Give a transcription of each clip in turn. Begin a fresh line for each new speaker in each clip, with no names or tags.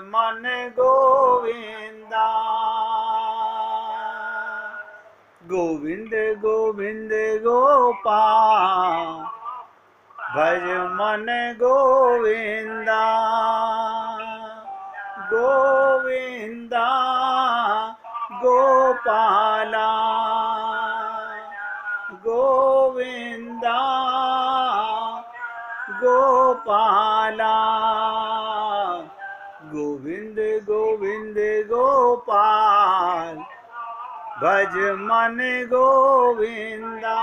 मन गोविंदा। गोविंद गोविंद गोपाल भज मन गोविंदा। गोविंदा गोपाला गोविंदा गोपाला। गोविंद गोविंद गोपाल भज मन गोविंदा।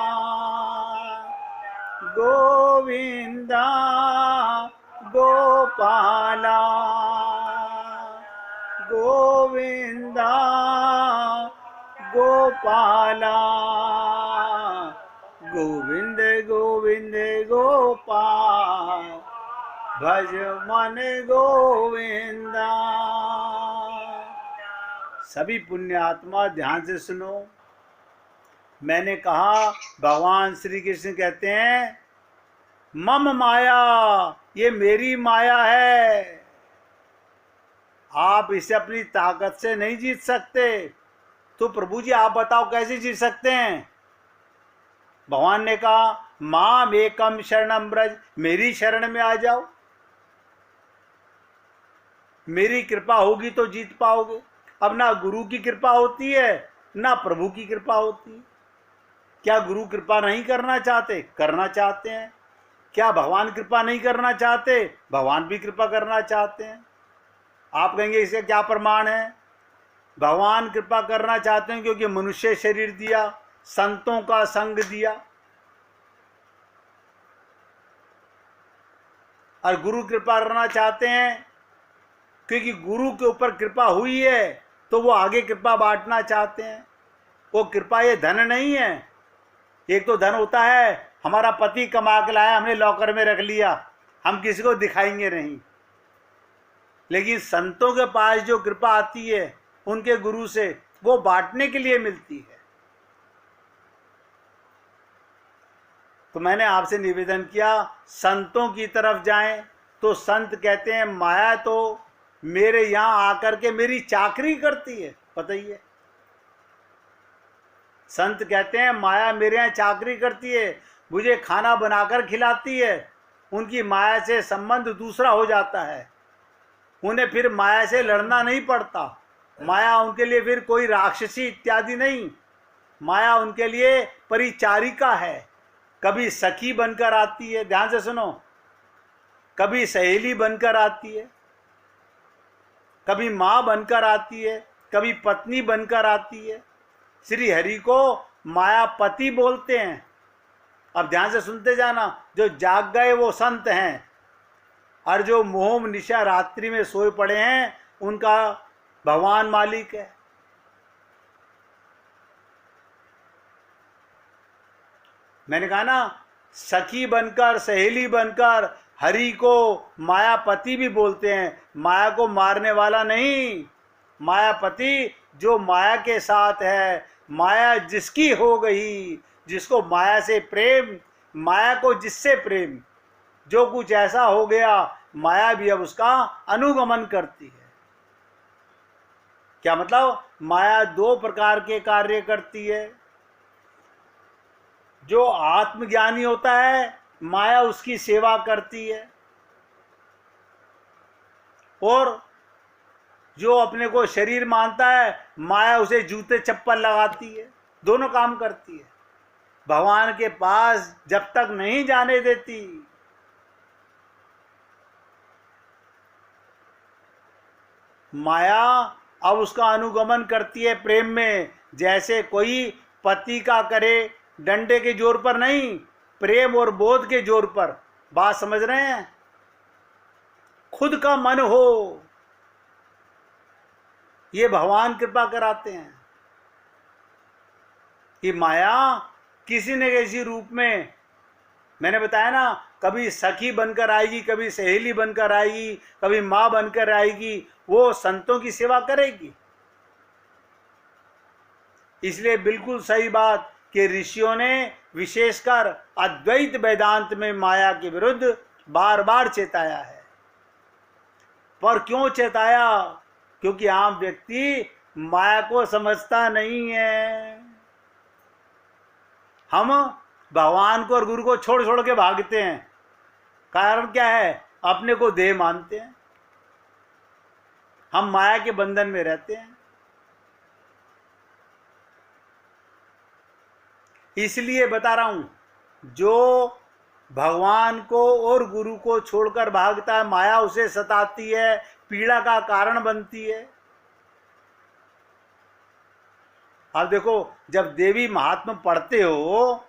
गोविंदा गोपाला गोविंदा गोपाला। गोविंद गोविंद गोपाल भज मन गोविंदा। सभी पुण्य आत्मा ध्यान से सुनो। मैंने कहा भगवान श्री कृष्ण कहते हैं मम माया, ये मेरी माया है। आप इसे अपनी ताकत से नहीं जीत सकते। तो प्रभु जी आप बताओ कैसे जीत सकते हैं। भगवान ने कहा माम एकम शरणम ब्रज, मेरी शरण में आ जाओ, मेरी कृपा होगी तो जीत पाओगे। अब ना गुरु की कृपा होती है ना प्रभु की कृपा होती है। क्या गुरु कृपा नहीं करना चाहते? करना चाहते हैं। क्या भगवान कृपा नहीं करना चाहते? भगवान भी कृपा करना चाहते हैं। आप कहेंगे इसे क्या प्रमाण है? भगवान कृपा करना चाहते हैं क्योंकि मनुष्य शरीर दिया, संतों का संग दिया। और गुरु कृपा करना चाहते हैं क्योंकि गुरु के ऊपर कृपा हुई है तो वो आगे कृपा बांटना चाहते हैं। वो कृपा ये धन नहीं है। एक तो धन होता है हमारा पति कमा के लाया, हमने लॉकर में रख लिया, हम किसी को दिखाएंगे नहीं। लेकिन संतों के पास जो कृपा आती है उनके गुरु से, वो बांटने के लिए मिलती है। तो मैंने आपसे निवेदन किया संतों की तरफ जाएं। तो संत कहते हैं माया तो मेरे यहां आकर के मेरी चाकरी करती है। बताइए, संत कहते हैं माया मेरे यहाँ चाकरी करती है, मुझे खाना बनाकर खिलाती है। उनकी माया से संबंध दूसरा हो जाता है। उन्हें फिर माया से लड़ना नहीं पड़ता। माया उनके लिए फिर कोई राक्षसी इत्यादि नहीं। माया उनके लिए परिचारिका है। कभी सखी बनकर आती है, ध्यान से सुनो, कभी सहेली बनकर आती है, कभी माँ बनकर आती है, कभी पत्नी बनकर आती है। श्री हरि को मायापति बोलते हैं। अब ध्यान से सुनते जाना, जो जाग गए वो संत हैं और जो मोह निशा रात्रि में सोए पड़े हैं उनका भगवान मालिक है। मैंने कहा ना, सखी बनकर सहेली बनकर हरि को मायापति भी बोलते हैं। माया को मारने वाला नहीं, मायापति जो माया के साथ है। माया जिसकी हो गई, जिसको माया से प्रेम, माया को जिससे प्रेम, जो कुछ ऐसा हो गया माया भी अब उसका अनुगमन करती है। क्या मतलब? माया दो प्रकार के कार्य करती है। जो आत्मज्ञानी होता है माया उसकी सेवा करती है, और जो अपने को शरीर मानता है माया उसे जूते चप्पल लगाती है। दोनों काम करती है। भगवान के पास जब तक नहीं जाने देती, माया अब उसका अनुगमन करती है प्रेम में। जैसे कोई पति का करे, डंडे के जोर पर नहीं, प्रेम और बोध के जोर पर। बात समझ रहे हैं? खुद का मन हो, ये भगवान कृपा कराते हैं। ये माया किसी न किसी रूप में, मैंने बताया ना, कभी सखी बनकर आएगी, कभी सहेली बनकर आएगी, कभी माँ बनकर आएगी। वो संतों की सेवा करेगी। इसलिए बिल्कुल सही बात कि ऋषियों ने विशेषकर अद्वैत वेदांत में माया के विरुद्ध बार बार चेताया है। पर क्यों चेताया? क्योंकि आम व्यक्ति माया को समझता नहीं है। हम भगवान को और गुरु को छोड़ छोड़ के भागते हैं। कारण क्या है? अपने को देह मानते हैं, हम माया के बंधन में रहते हैं। इसलिए बता रहा हूं, जो भगवान को और गुरु को छोड़कर भागता है, माया उसे सताती है, पीड़ा का कारण बनती है। अब देखो, जब देवी महात्मा पढ़ते हो,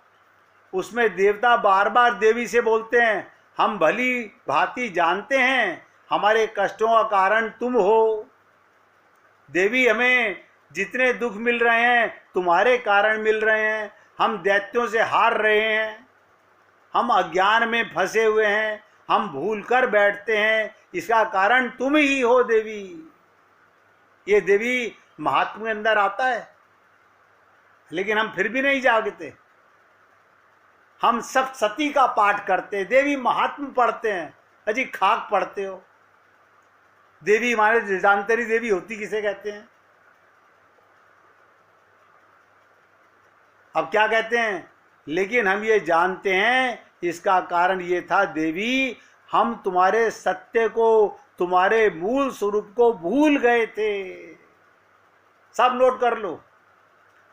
उसमें देवता बार बार देवी से बोलते हैं, हम भली भांति जानते हैं हमारे कष्टों का कारण तुम हो। देवी, हमें जितने दुख मिल रहे हैं तुम्हारे कारण मिल रहे हैं। हम दैत्यों से हार रहे हैं, हम अज्ञान में फंसे हुए हैं, हम भूल कर बैठते हैं, इसका कारण तुम ही हो देवी। ये देवी महात्मा के अंदर आता है, लेकिन हम फिर भी नहीं जागते। हम सब सती का पाठ करते हैं, देवी महात्मा पढ़ते हैं। अजी खाक पढ़ते हो। देवी माने जानते नहीं देवी होती किसे कहते हैं। अब क्या कहते हैं? लेकिन हम ये जानते हैं, इसका कारण ये था देवी, हम तुम्हारे सत्य को, तुम्हारे मूल स्वरूप को भूल गए थे। सब नोट कर लो,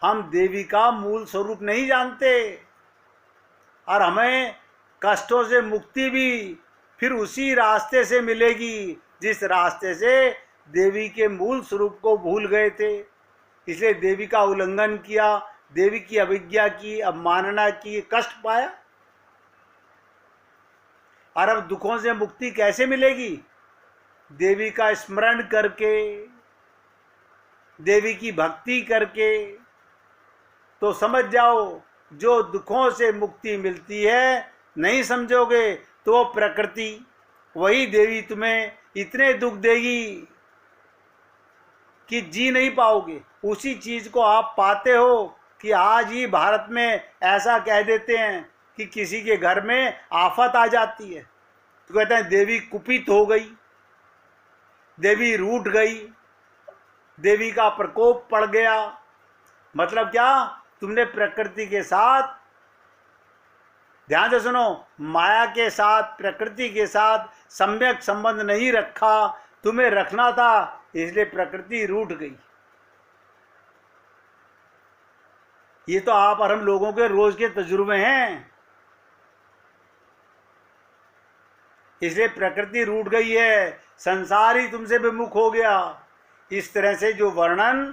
हम देवी का मूल स्वरूप नहीं जानते, और हमें कष्टों से मुक्ति भी फिर उसी रास्ते से मिलेगी जिस रास्ते से देवी के मूल स्वरूप को भूल गए थे। इसलिए देवी का उल्लंघन किया, देवी की अवज्ञा की, अवमानना की, कष्ट पाया। और अब दुखों से मुक्ति कैसे मिलेगी? देवी का स्मरण करके, देवी की भक्ति करके। तो समझ जाओ, जो दुखों से मुक्ति मिलती है, नहीं समझोगे तो प्रकृति, वही देवी तुम्हें इतने दुख देगी कि जी नहीं पाओगे। उसी चीज को आप पाते हो कि आज ही भारत में ऐसा कह देते हैं कि किसी के घर में आफत आ जाती है तो कहते हैं देवी कुपित हो गई, देवी रूठ गई, देवी का प्रकोप पड़ गया। मतलब क्या? तुमने प्रकृति के साथ, ध्यान से सुनो, माया के साथ, प्रकृति के साथ सम्यक संबंध नहीं रखा। तुम्हें रखना था, इसलिए प्रकृति रूठ गई। ये तो आप और हम लोगों के रोज के तजुर्बे हैं। इसलिए प्रकृति रूठ गई है, संसार ही तुमसे विमुख हो गया। इस तरह से जो वर्णन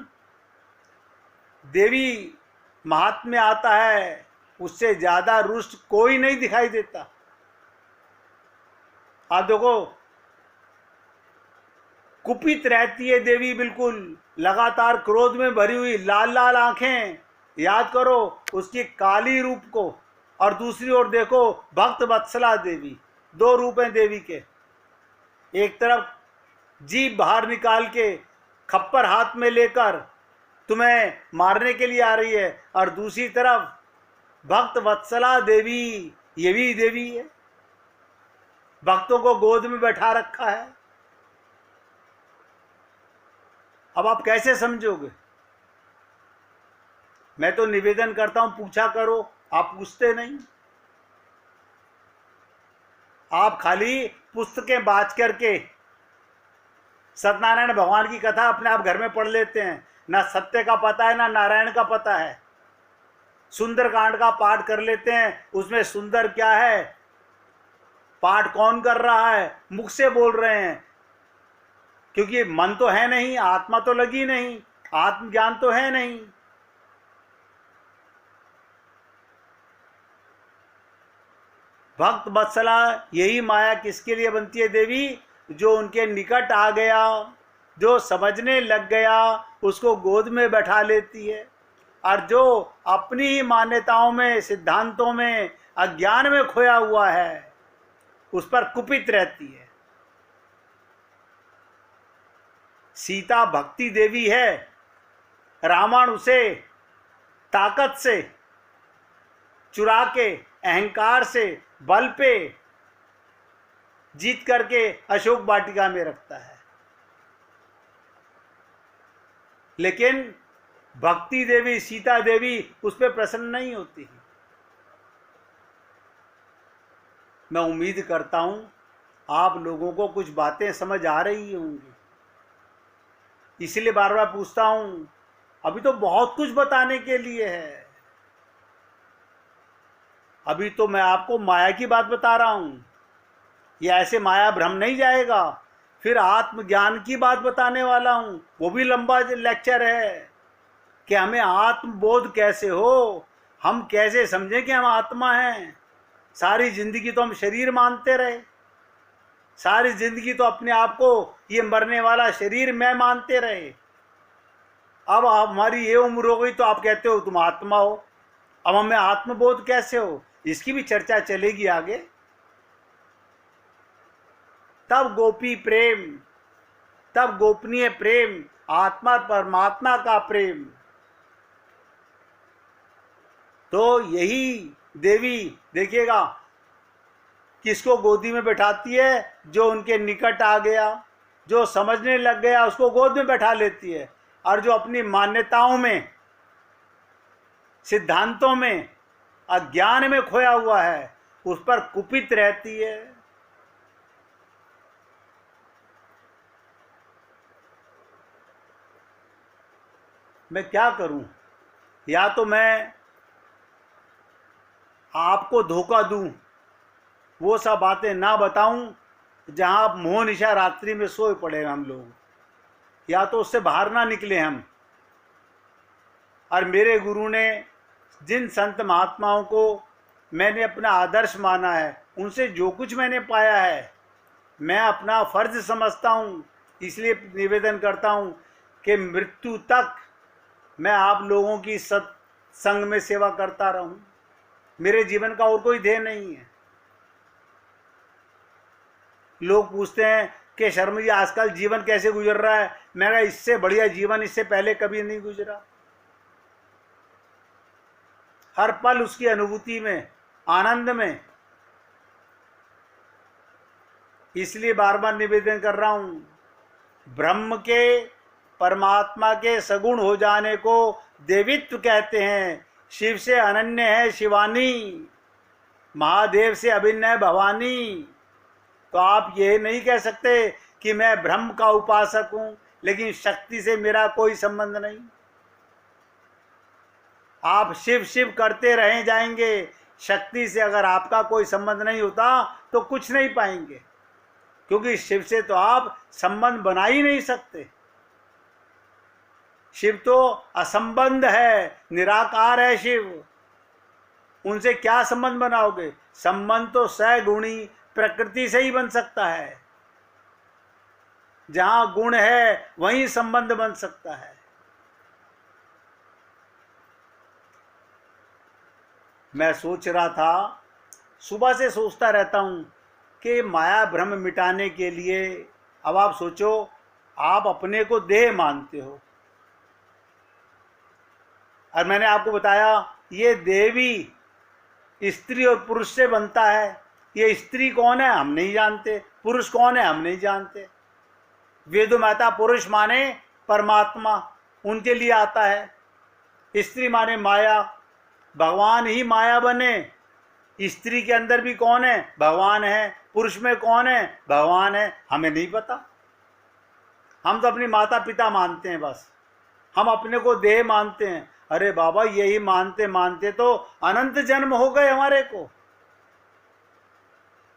देवी महात्म्य में आता है, उससे ज्यादा रुष्ट कोई नहीं दिखाई देता। आप देखो, कुपित रहती है देवी, बिल्कुल लगातार क्रोध में भरी हुई, लाल लाल आंखें। याद करो उसकी काली रूप को, और दूसरी ओर देखो भक्त वत्सला देवी। दो रूप हैं देवी के। एक तरफ जीभ बाहर निकाल के खप्पर हाथ में लेकर तुम्हें मारने के लिए आ रही है, और दूसरी तरफ भक्त वत्सला देवी, ये भी देवी है, भक्तों को गोद में बैठा रखा है। अब आप कैसे समझोगे? मैं तो निवेदन करता हूं, पूछा करो, आप पूछते नहीं। आप खाली पुस्तकें बाज करके सत्यनारायण भगवान की कथा अपने आप घर में पढ़ लेते हैं। ना सत्य का पता है, ना नारायण का पता है। सुंदरकांड का पाठ कर लेते हैं, उसमें सुंदर क्या है, पाठ कौन कर रहा है, मुख से बोल रहे हैं, क्योंकि मन तो है नहीं, आत्मा तो लगी नहीं, आत्मज्ञान तो है नहीं। भक्त वत्सला, यही माया किसके लिए बनती है देवी? जो उनके निकट आ गया, जो समझने लग गया, उसको गोद में बैठा लेती है। और जो अपनी ही मान्यताओं में, सिद्धांतों में, अज्ञान में खोया हुआ है, उस पर कुपित रहती है। सीता भक्ति देवी है, रावण उसे ताकत से चुरा के, अहंकार से, बल पे जीत करके अशोक वाटिका में रखता है। लेकिन भक्ति देवी सीता देवी उस पर प्रसन्न नहीं होती। मैं उम्मीद करता हूं आप लोगों को कुछ बातें समझ आ रही होंगी, इसलिए बार बार पूछता हूं। अभी तो बहुत कुछ बताने के लिए है। अभी तो मैं आपको माया की बात बता रहा हूं, ये ऐसे माया भ्रम नहीं जाएगा। फिर आत्मज्ञान की बात बताने वाला हूं, वो भी लंबा लेक्चर है कि हमें आत्मबोध कैसे हो, हम कैसे समझें कि हम आत्मा हैं। सारी जिंदगी तो हम शरीर मानते रहे, सारी जिंदगी तो अपने आप को ये मरने वाला शरीर मैं मानते रहे। अब हमारी ये उम्र हो गई तो आप कहते हो तुम आत्मा हो। अब हमें आत्मबोध कैसे हो, इसकी भी चर्चा चलेगी आगे। तब गोपी प्रेम, तब गोपनीय प्रेम, आत्मा परमात्मा का प्रेम। तो यही देवी देखिएगा किसको गोदी में बैठाती है, जो उनके निकट आ गया, जो समझने लग गया उसको गोद में बैठा लेती है, और जो अपनी मान्यताओं में, सिद्धांतों में, अज्ञान में खोया हुआ है उस पर कुपित रहती है। मैं क्या करूं, या तो मैं आपको धोखा दूं, वो सब बातें ना बताऊं जहां आप मोह निशा रात्रि में सोए पड़े हम लोग, या तो उससे बाहर ना निकले हम। और मेरे गुरु ने जिन संत महात्माओं को मैंने अपना आदर्श माना है, उनसे जो कुछ मैंने पाया है मैं अपना फर्ज समझता हूँ। इसलिए निवेदन करता हूँ कि मृत्यु तक मैं आप लोगों की सत्संग में सेवा करता रहूँ। मेरे जीवन का और कोई ध्येय नहीं है। लोग पूछते हैं कि शर्मा जी आजकल जीवन कैसे गुजर रहा है। मैं कहा इससे बढ़िया जीवन इससे पहले कभी नहीं गुजरा। हर पल उसकी अनुभूति में, आनंद में। इसलिए बार बार निवेदन कर रहा हूं, ब्रह्म के, परमात्मा के सगुण हो जाने को देवित्व कहते हैं। शिव से अनन्य है शिवानी, महादेव से अभिन्न है भवानी। तो आप ये नहीं कह सकते कि मैं ब्रह्म का उपासक हूं लेकिन शक्ति से मेरा कोई संबंध नहीं। आप शिव शिव करते रहे जाएंगे, शक्ति से अगर आपका कोई संबंध नहीं होता तो कुछ नहीं पाएंगे, क्योंकि शिव से तो आप संबंध बना ही नहीं सकते। शिव तो असंबंध है, निराकार है शिव। उनसे क्या संबंध बनाओगे? संबंध तो सगुणी प्रकृति से ही बन सकता है। जहां गुण है वहीं संबंध बन सकता है। मैं सोच रहा था, सुबह से सोचता रहता हूं कि माया भ्रम मिटाने के लिए, अब आप सोचो, आप अपने को देह मानते हो, और मैंने आपको बताया ये देह भी स्त्री और पुरुष से बनता है। ये स्त्री कौन है हम नहीं जानते, पुरुष कौन है हम नहीं जानते। वेदों में आता पुरुष माने परमात्मा, उनके लिए आता है। स्त्री माने माया, भगवान ही माया बने। स्त्री के अंदर भी कौन है? भगवान है। पुरुष में कौन है? भगवान है। हमें नहीं पता, हम तो अपनी माता पिता मानते हैं बस। हम अपने को देह मानते हैं। अरे बाबा, यही मानते मानते तो अनंत जन्म हो गए हमारे को।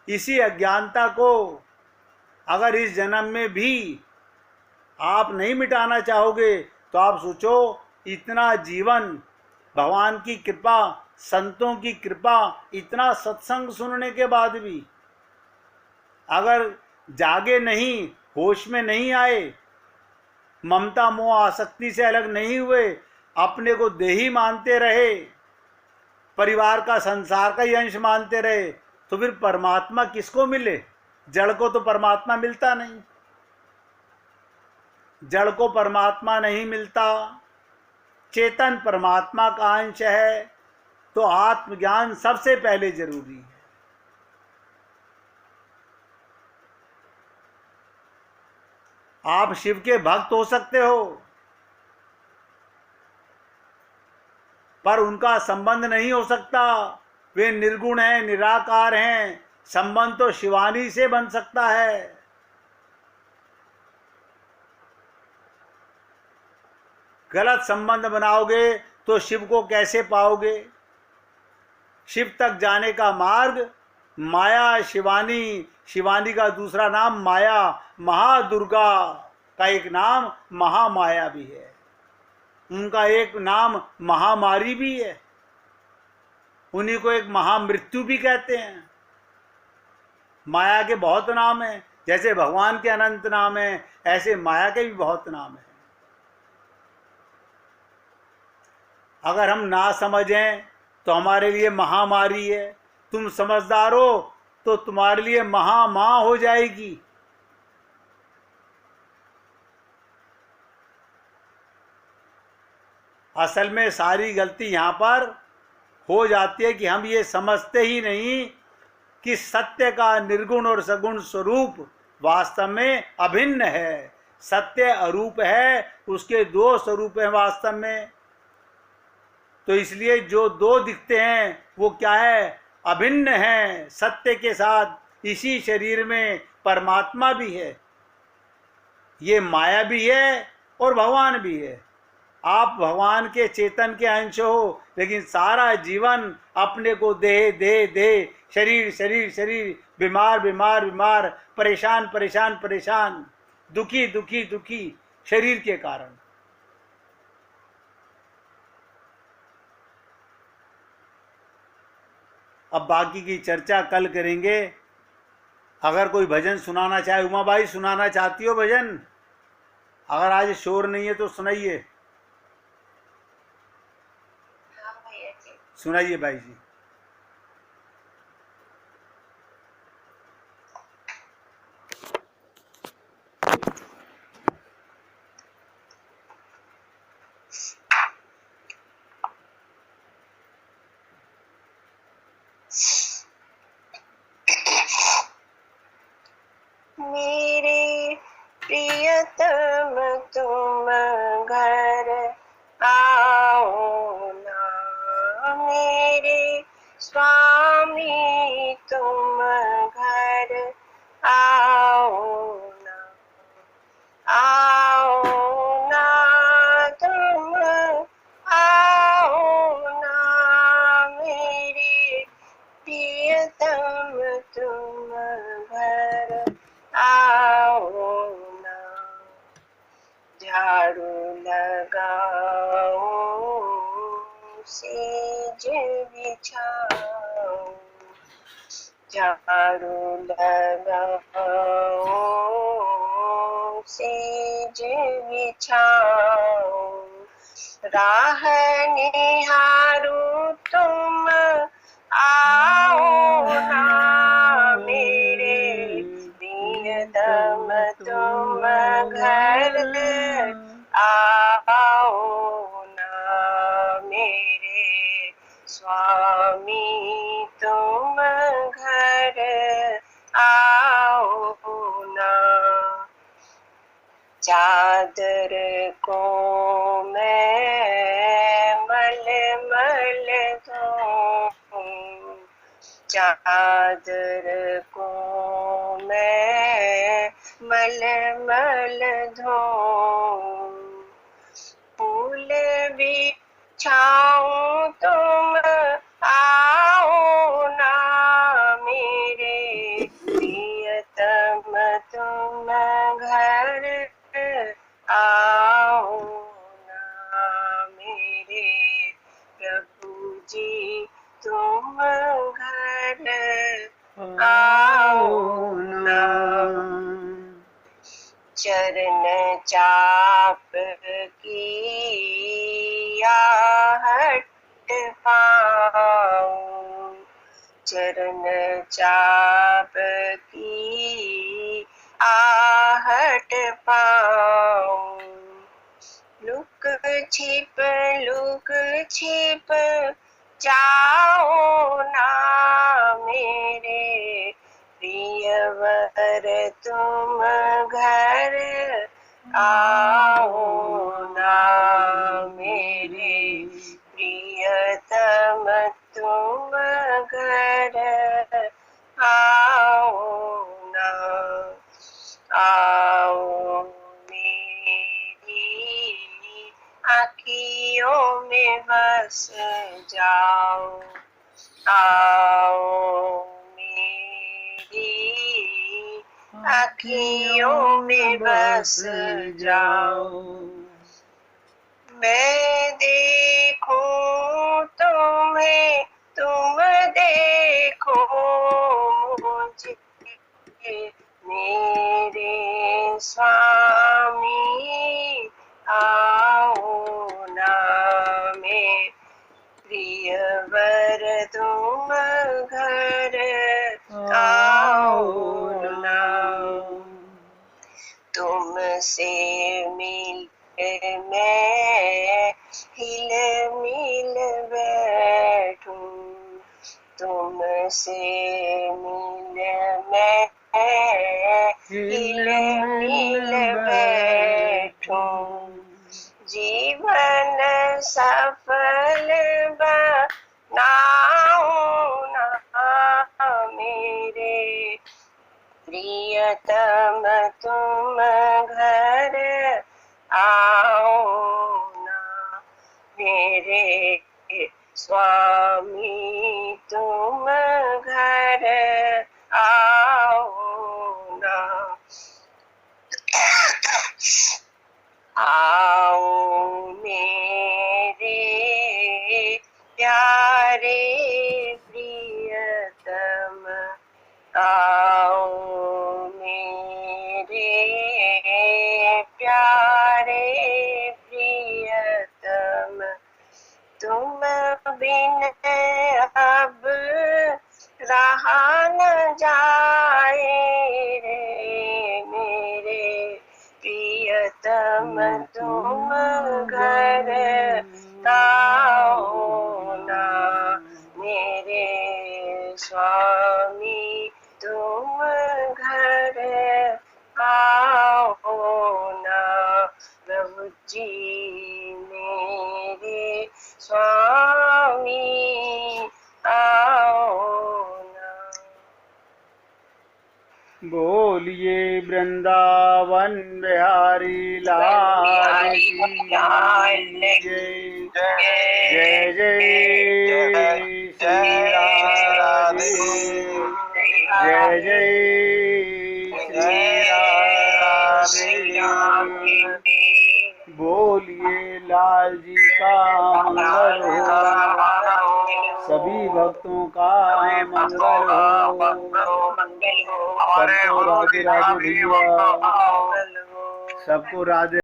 इसी अज्ञानता को अगर इस जन्म में भी आप नहीं मिटाना चाहोगे तो आप सोचो, इतना जीवन भगवान की कृपा, संतों की कृपा, इतना सत्संग सुनने के बाद भी अगर जागे नहीं, होश में नहीं आए, ममता मोह आसक्ति से अलग नहीं हुए, अपने को देही मानते रहे, परिवार का, संसार का ही अंश मानते रहे, तो फिर परमात्मा किसको मिले? जड़ को तो परमात्मा मिलता नहीं। जड़ को परमात्मा नहीं मिलता। चेतन परमात्मा का अंश है, तो आत्मज्ञान सबसे पहले जरूरी है। आप शिव के भक्त हो सकते हो, पर उनका संबंध नहीं हो सकता। वे निर्गुण हैं, निराकार हैं। संबंध तो शिवानी से बन सकता है। गलत संबंध बनाओगे तो शिव को कैसे पाओगे? शिव तक जाने का मार्ग माया शिवानी, शिवानी का दूसरा नाम माया, महादुर्गा का एक नाम महामाया भी है, उनका एक नाम महामारी भी है, उन्हीं को एक महामृत्यु भी कहते हैं। माया के बहुत नाम हैं, जैसे भगवान के अनंत नाम हैं, ऐसे माया के भी बहुत नाम हैं। अगर हम ना समझें तो हमारे लिए महामारी है, तुम समझदार हो तो तुम्हारे लिए महामाँ हो जाएगी। असल में सारी गलती यहाँ पर हो जाती है कि हम ये समझते ही नहीं कि सत्य का निर्गुण और सगुण स्वरूप वास्तव में अभिन्न है। सत्य अरूप है, उसके दो स्वरूप हैं वास्तव में। तो इसलिए जो दो दिखते हैं वो क्या है? अभिन्न है। सत्य के साथ इसी शरीर में परमात्मा भी है, ये माया भी है और भगवान भी है। आप भगवान के चेतन के अंश हो, लेकिन सारा जीवन अपने को देह देह देह, शरीर शरीर शरीर, बीमार बीमार बीमार, परेशान परेशान परेशान, दुखी दुखी दुखी शरीर के कारण। अब बाकी की चर्चा कल करेंगे। अगर कोई भजन सुनाना चाहे, उमा भाई सुनाना चाहती हो भजन? अगर आज शोर नहीं है तो सुनाइए। सुनाइए भाई जी।
मेरे प्रियतम तुम घर आओ ना, मेरे स्वामी तुम घर आओ ना, आओ ना तुम, आओ ना मेरे प्रियतम तुम घर आओ ना। झाड़ू लगाओ, सेज बिछाओ, झाड़ू लगाओ, सेज बिछाओ, राह निहारो तुम आओ ना मेरे प्रियतम तुम घर आओ ना, मेरे स्वामी तुम घर आओ ना। चादर को मैं मल मल धोऊं, चादर को मैं मल मल धोऊं, फूल बिछाऊं तुम आओ ना मेरे प्रियतम तुम घर आओ ना, मेरे प्रभु जी तुम घर आओ ना। चरण चाप की आहट पाऊं, चरण चाप की आहट पाऊं, लुक छिप जाओ ना मेरे प्रियवर तुम घर आओ ना, मेरे प्रिय आँखियों में बस जाओ, आओ मेरी आँखियों में बस जाओ। मैं देखूं तुम्हें, तुम देखो मुझे, मेरे स्वामी आओ ना। मैं प्रियवर तुम घर आओ ना। तुमसे मिल मैं हिल मिल बैठूं, तुमसे मिल मैं हिल मिल बैठूं। जीवन सफल बनाओ ना मेरे प्रियतम तुम घर आओ ना। मेरे स्वामी तुम घर आओ ना। आओ मेरे प्यारे प्रियतम, आओ मेरे प्यारे प्रियतम। तुम बिन अब रहा न जाए रे मेरे प्रियतम तुम घर आओ ना। मेरे स्वामी तुम घर आओ ना। प्रभु जी मेरे स्वामी आओ ना।
बोलिए वृंदावन बिहारी लाल की जय। जय जय श्री राधे, जय जय श्री राधे। बोलिए लाल जी का मंगल हो, सभी भक्तों का मंगल हो। सबको राधे राधे भैया, सबको राधे।